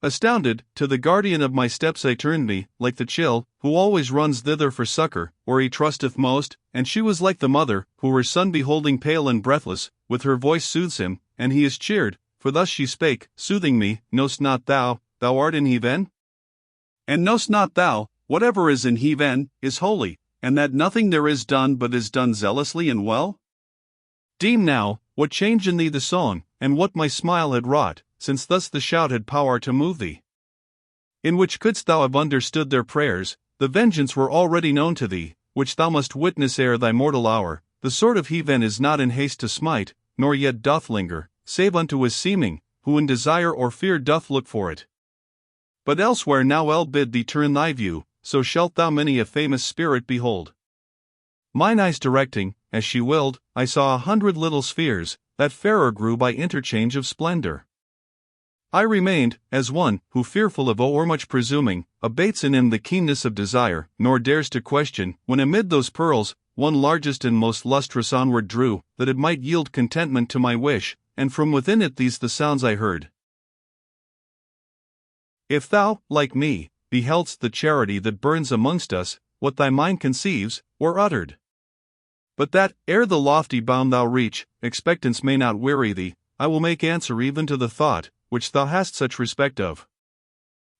Astounded, to the guardian of my steps I turned me, like the chill, who always runs thither for succor, where he trusteth most, and she was like the mother, who her son beholding pale and breathless, with her voice soothes him, and he is cheered, for thus she spake, soothing me, Know'st not thou, thou art in heaven? And know'st not thou, whatever is in heaven, is holy, and that nothing there is done but is done zealously and well? Deem now, what change in thee the song, and what my smile had wrought, since thus the shout had power to move thee. In which couldst thou have understood their prayers, the vengeance were already known to thee, which thou must witness ere thy mortal hour. The sword of heaven is not in haste to smite, nor yet doth linger, save unto his seeming, who in desire or fear doth look for it. But elsewhere now I'll bid thee turn thy view, so shalt thou many a famous spirit behold. Mine eyes directing, as she willed, I saw 100 little spheres, that fairer grew by interchange of splendor. I remained, as one, who fearful of o'ermuch presuming, abates in him the keenness of desire, nor dares to question, when amid those pearls, one largest and most lustrous onward drew, that it might yield contentment to my wish, and from within it these the sounds I heard. If thou, like me, beheld'st the charity that burns amongst us, what thy mind conceives, were uttered. But that, ere the lofty bound thou reach, expectance may not weary thee, I will make answer even to the thought, which thou hast such respect of.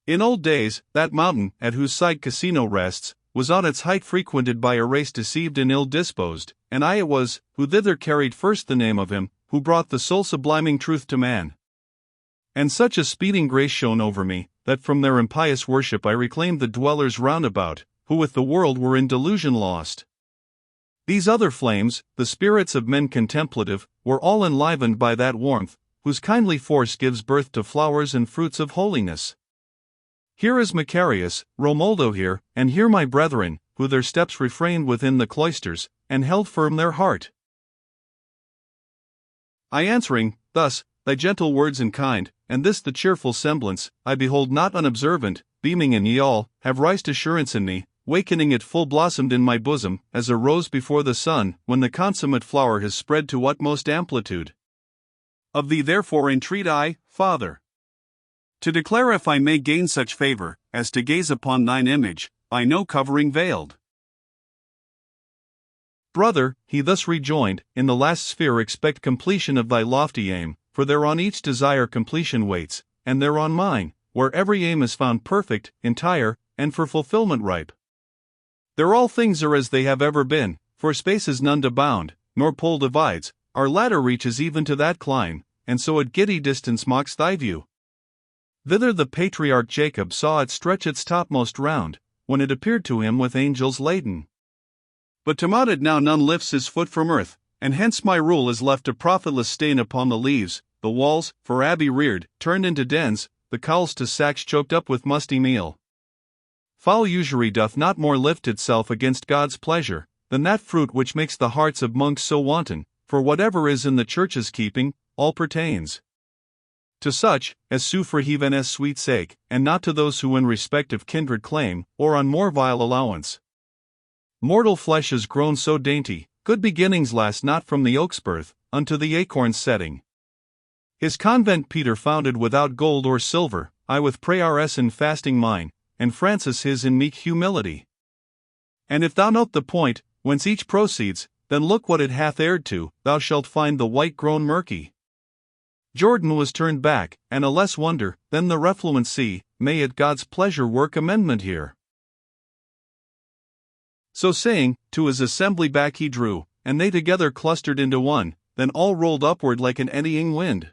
In old days, that mountain, at whose side Casino rests, was on its height frequented by a race deceived and ill-disposed, and I it was, who thither carried first the name of him, who brought the soul-subliming truth to man. And such a speeding grace shone over me, that from their impious worship I reclaimed the dwellers round about, who with the world were in delusion lost. These other flames, the spirits of men contemplative, were all enlivened by that warmth, whose kindly force gives birth to flowers and fruits of holiness. Here is Macarius, Romualdo here, and here my brethren, who their steps refrained within the cloisters, and held firm their heart. I answering, thus, thy gentle words and kind, and this the cheerful semblance, I behold not unobservant, beaming in ye all, have rised assurance in me, wakening it full blossomed in my bosom, as a rose before the sun, when the consummate flower has spread to utmost amplitude. Of thee therefore entreat I, Father, to declare if I may gain such favor, as to gaze upon thine image, by no covering veiled. Brother, he thus rejoined, in the last sphere expect completion of thy lofty aim, for thereon each desire completion waits, and thereon mine, where every aim is found perfect, entire, and for fulfillment ripe. There all things are as they have ever been, for space is none to bound, nor pole divides, our ladder reaches even to that clime, and so at giddy distance mocks thy view. Thither the patriarch Jacob saw it stretch its topmost round, when it appeared to him with angels laden. But to mount it now none lifts his foot from earth, and hence my rule is left a profitless stain upon the leaves, the walls, for abbey reared, turned into dens, the cowls to sacks choked up with musty meal. Foul usury doth not more lift itself against God's pleasure, than that fruit which makes the hearts of monks so wanton, for whatever is in the church's keeping, all pertains to such as sue for heaven's sweet sake, and not to those who in respect of kindred claim, or on more vile allowance. Mortal flesh is grown so dainty, good beginnings last not from the oak's birth, unto the acorn's setting. His convent Peter founded without gold or silver, I with prayers in fasting mine, and Francis his in meek humility. And if thou note the point, whence each proceeds, then look what it hath erred to, thou shalt find the white grown murky. Jordan was turned back, and a less wonder, than the refluent sea, may it God's pleasure work amendment here. So saying, to his assembly back he drew, and they together clustered into one, then all rolled upward like an eddying wind.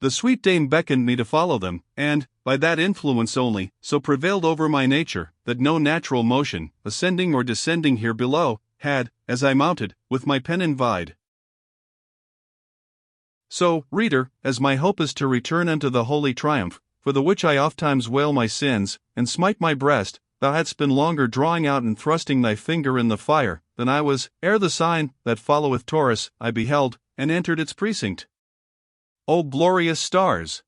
The sweet dame beckoned me to follow them, and, by that influence only, so prevailed over my nature, that no natural motion, ascending or descending here below, had, as I mounted, with my pen envied. So, reader, as my hope is to return unto the holy triumph, for the which I ofttimes wail my sins, and smite my breast, thou hadst been longer drawing out and thrusting thy finger in the fire, than I was, ere the sign, that followeth Taurus, I beheld, and entered its precinct. O glorious stars!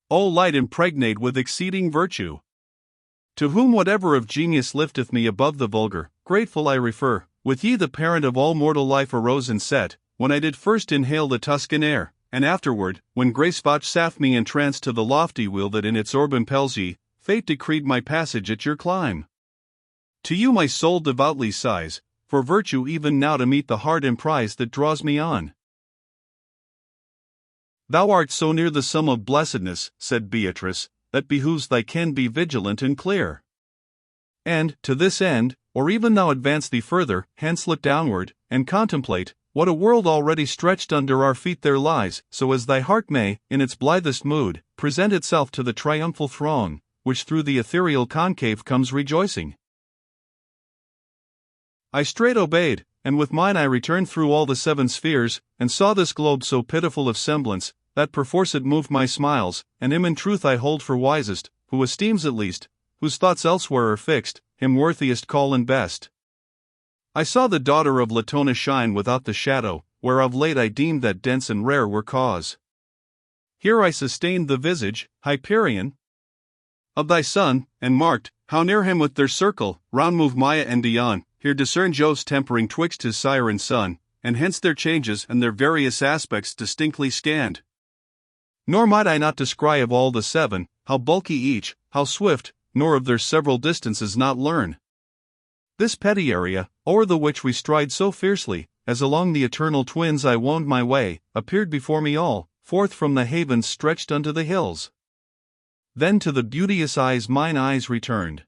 O light impregnate with exceeding virtue! To whom whatever of genius lifteth me above the vulgar, grateful I refer, with ye the parent of all mortal life arose and set, when I did first inhale the Tuscan air, and afterward, when grace vouchsafed me entranced to the lofty wheel that in its orb impels ye, fate decreed my passage at your climb. To you my soul devoutly sighs, for virtue even now to meet the hard emprise that draws me on. Thou art so near the sum of blessedness, said Beatrice, that behooves thy ken be vigilant and clear. And, to this end, or even thou advance thee further, hence look downward, and contemplate, what a world already stretched under our feet there lies, so as thy heart may, in its blithest mood, present itself to the triumphal throng, which through the ethereal concave comes rejoicing. I straight obeyed, and with mine I returned through all the 7 spheres, and saw this globe so pitiful of semblance, that perforce it moved my smiles, and him in truth I hold for wisest, who esteems at least, whose thoughts elsewhere are fixed, him worthiest call and best. I saw the daughter of Latona shine without the shadow, whereof late I deemed that dense and rare were cause. Here I sustained the visage, Hyperion, of thy son, and marked, how near him with their circle, round move Maia and Dion, here discern Jove's tempering twixt his sire and son, and hence their changes and their various aspects distinctly scanned. Nor might I not descry of all the 7, how bulky each, how swift, nor of their several distances not learn. This petty area, o'er the which we stride so fiercely, as along the eternal twins I wound my way, appeared before me all, forth from the havens stretched unto the hills. Then to the beauteous eyes mine eyes returned.